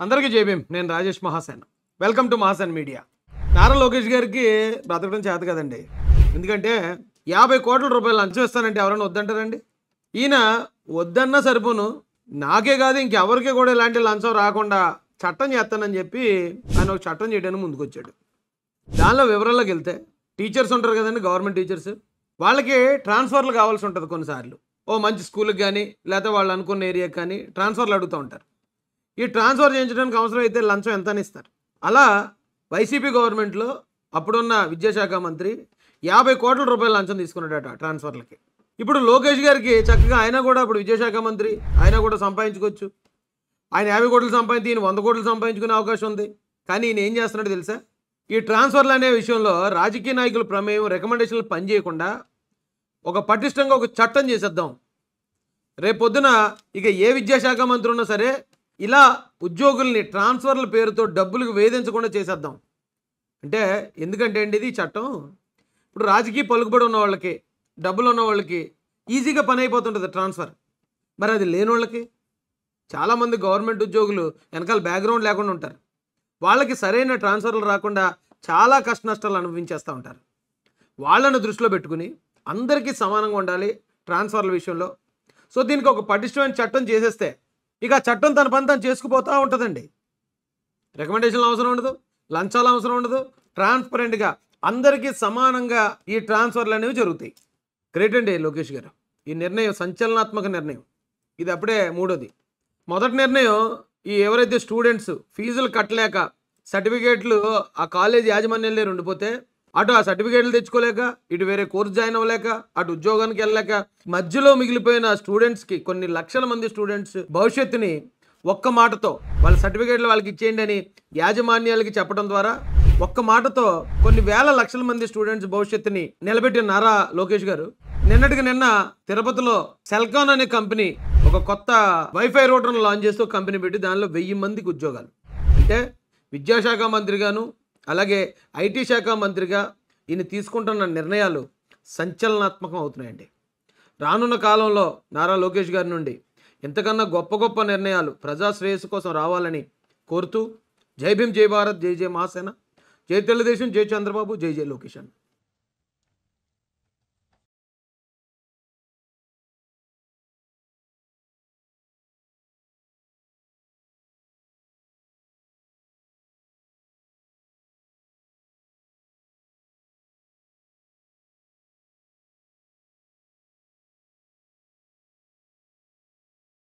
అందరికీ జై భీమ్. నేను Rajesh Mahasen. Welcome to Mahasen media. Nara Lokesh గారికి బ్రతకడం చేత కదండి. ఎందుకంటే 50 కోట్ల రూపాయలు లంచం ఇస్తానంటే ఎవరైనా వద్దంటారండి? ఈయన వద్దన్నా సరిపోను, నాకే కాదు ఇంకెవరికి కూడా ఇలాంటి లంచం రాకుండా చట్టం చేస్తానని చెప్పి ఆయన ఒక చట్టం చేయడానికి ముందుకొచ్చాడు. దానిలో వివరాల్లోకి వెళ్తే టీచర్స్ ఉంటారు కదండి, గవర్నమెంట్ టీచర్స్, వాళ్ళకి ట్రాన్స్ఫర్లు కావాల్సి ఉంటుంది కొన్నిసార్లు. ఓ మంచి స్కూల్కి కానీ లేకపోతే వాళ్ళు అనుకున్న ఏరియాకి కానీ ట్రాన్స్ఫర్లు అడుగుతూ ఉంటారు. ఈ ట్రాన్స్ఫర్ చేయించడానికి అవసరం అయితే లంచం ఎంత అని ఇస్తారు. అలా వైసీపీ గవర్నమెంట్లో అప్పుడున్న విద్యాశాఖ మంత్రి 50 కోట్ల రూపాయల లంచం తీసుకున్నాడట ట్రాన్స్ఫర్లకి. ఇప్పుడు లోకేష్ గారికి చక్కగా ఆయన కూడా ఇప్పుడు విద్యాశాఖ మంత్రి, ఆయన కూడా సంపాదించుకోవచ్చు. ఆయన 50 కోట్లు సంపాదించి ఈయన 100 కోట్లు సంపాదించుకునే అవకాశం ఉంది. కానీ ఈయన ఏం చేస్తున్నాడు తెలుసా? ఈ ట్రాన్స్ఫర్లు అనే విషయంలో రాజకీయ నాయకుల ప్రమేయం, రికమెండేషన్లు పనిచేయకుండా ఒక పటిష్టంగా ఒక చట్టం చేసేద్దాం. రేపొద్దున ఇక ఏ విద్యాశాఖ మంత్రి ఉన్నా సరే ఇలా ఉద్యోగుల్ని ట్రాన్స్ఫర్ల పేరుతో డబ్బులకు వేధించకుండా చేసేద్దాం. అంటే ఎందుకంటే అండి, ఇది చట్టం ఇప్పుడు రాజకీయ పలుకుబడి ఉన్న వాళ్ళకి, డబ్బులు ఉన్న వాళ్ళకి ఈజీగా పని అయిపోతుంటుంది ట్రాన్స్ఫర్. మరి అది లేని వాళ్ళకి, చాలామంది గవర్నమెంట్ ఉద్యోగులు వెనకాల బ్యాక్గ్రౌండ్ లేకుండా ఉంటారు. వాళ్ళకి సరైన ట్రాన్స్ఫర్లు రాకుండా చాలా కష్ట నష్టాలు అనుభవించేస్తూ ఉంటారు. వాళ్ళను దృష్టిలో పెట్టుకుని అందరికీ సమానంగా ఉండాలి ట్రాన్స్ఫర్ల విషయంలో. సో దీనికి ఒక పటిష్టమైన చట్టం చేసేస్తే ఇక చట్టం తన పని తను చేసుకుపోతూ ఉంటుందండి. రికమెండేషన్లు అవసరం ఉండదు, లంచాలు అవసరం ఉండదు, ట్రాన్స్పరెంట్గా అందరికీ సమానంగా ఈ ట్రాన్స్ఫర్లు అనేవి జరుగుతాయి. గ్రేట్ అండి లోకేష్ గారు. ఈ నిర్ణయం సంచలనాత్మక నిర్ణయం. ఇది అప్పుడే మూడోది. మొదటి నిర్ణయం, ఈ ఎవరైతే స్టూడెంట్స్ ఫీజులు కట్టలేక సర్టిఫికేట్లు ఆ కాలేజ్ యాజమాన్యంలో ఉండిపోతే, అటు ఆ సర్టిఫికేట్లు తెచ్చుకోలేక, ఇటు వేరే కోర్సు జాయిన్ అవ్వలేక, అటు ఉద్యోగానికి వెళ్ళలేక మధ్యలో మిగిలిపోయిన స్టూడెంట్స్కి, కొన్ని లక్షల మంది స్టూడెంట్స్ భవిష్యత్తుని ఒక్క మాటతో వాళ్ళ సర్టిఫికేట్లు వాళ్ళకి ఇచ్చేయండి అని యాజమాన్యాలకి చెప్పడం ద్వారా ఒక్క మాటతో కొన్ని వేల లక్షల మంది స్టూడెంట్స్ భవిష్యత్తుని నిలబెట్టిన నారా లోకేష్ గారు నిన్నటికి నిన్న తిరుపతిలో సెల్కాన్ అనే కంపెనీ ఒక కొత్త వైఫై రూటర్ను లాంచ్ చేస్తూ కంపెనీ పెట్టి దానిలో 1000 మందికి ఉద్యోగాలు. అంటే విద్యాశాఖ మంత్రిగాను అలాగే ఐటీ శాఖ మంత్రిగా ఈయన తీసుకుంటున్న నిర్ణయాలు సంచలనాత్మకం అవుతున్నాయండి. రానున్న కాలంలో నారా లోకేష్ గారి నుండి ఇంతకన్నా గొప్ప గొప్ప నిర్ణయాలు ప్రజా శ్రేయస్సు కోసం రావాలని కోరుతూ జై భీమ్, జై భారత్, జై జై మహాసేన, జై తెలుగుదేశం, జై చంద్రబాబు, జై జై లోకేష్.